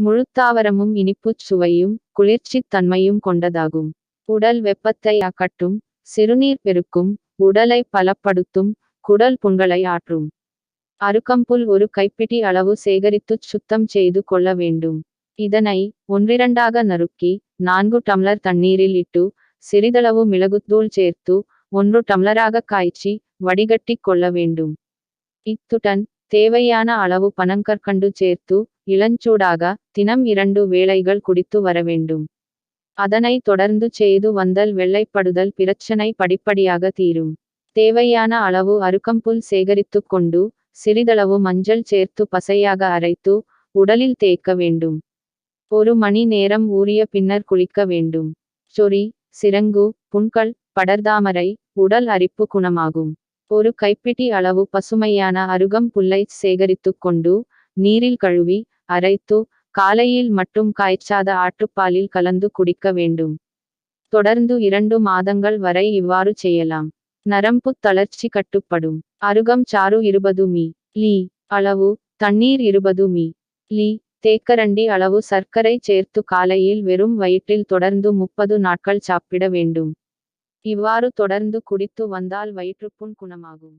முழுத்தாவரமும் இனிப்புச் சுவையும் குளிர்ச்சித் தன்மையும் கொண்டதாகும். உடல் வெப்பத்தை அகற்றும், சிறுநீர் பெருக்கும், உடலை பலப்படுத்தும், குடல் புண்களை ஆற்றும். அருகம்புல் ஒரு கைப்பிடி அளவு சேகரித்துச் சுத்தம் செய்து கொள்ள வேண்டும். இதனை ஒன்றிரண்டாக நறுக்கி 4 டம்ளர் தண்ணீரில் இட்டு சிறிதளவு மிளகுத்தூள் சேர்த்து 1 டம்ளராக காய்ச்சி வடிகட்டிக் கொள்ள வேண்டும். இத்துடன் தேவையான அளவு பனங்கற்கண்டு சேர்த்து இளஞ்சூடாக தினம் 2 வேளைகள் குடித்து வர வேண்டும். அதனை தொடர்ந்து செய்து வந்தல் வெள்ளைப்படுதல் பிரச்சனை படிப்படியாக தீரும். தேவையான அளவு அருகம்புல் சேகரித்துக் கொண்டு சிறிதளவு மஞ்சள் சேர்த்து பசையாக அரைத்து உடலில் தேய்க்க வேண்டும். 1 மணி நேரம் ஊறிய பின்னர் குளிக்க வேண்டும். சொறி, சிரங்கு, புண்கள், படர்தாமரை, உடல் அரிப்பு குணமாகும். 1 கைப்பிடி அளவு பசுமையான அருகம்புல்லை சேகரித்துக் கொண்டு நீரில் கழுவி அரைத்து காலையில் மட்டும் காய்ச்சாத ஆட்டுப்பாலில் கலந்து குடிக்க வேண்டும். தொடர்ந்து 2 மாதங்கள் வரை இவ்வாறு செய்யலாம். நரம்புத் தளர்ச்சி கட்டுப்படும். அருகம் சாறு 20 மி.லி. அளவு தண்ணீர் 20 மி.லி. தேக்கரண்டி அளவு சர்க்கரை சேர்த்து காலையில் வெறும் வயிற்றில் தொடர்ந்து 30 நாட்கள் சாப்பிட வேண்டும். இவ்வாறு தொடர்ந்து குடித்து வந்தால் வயிற்றுப்புண் குணமாகும்.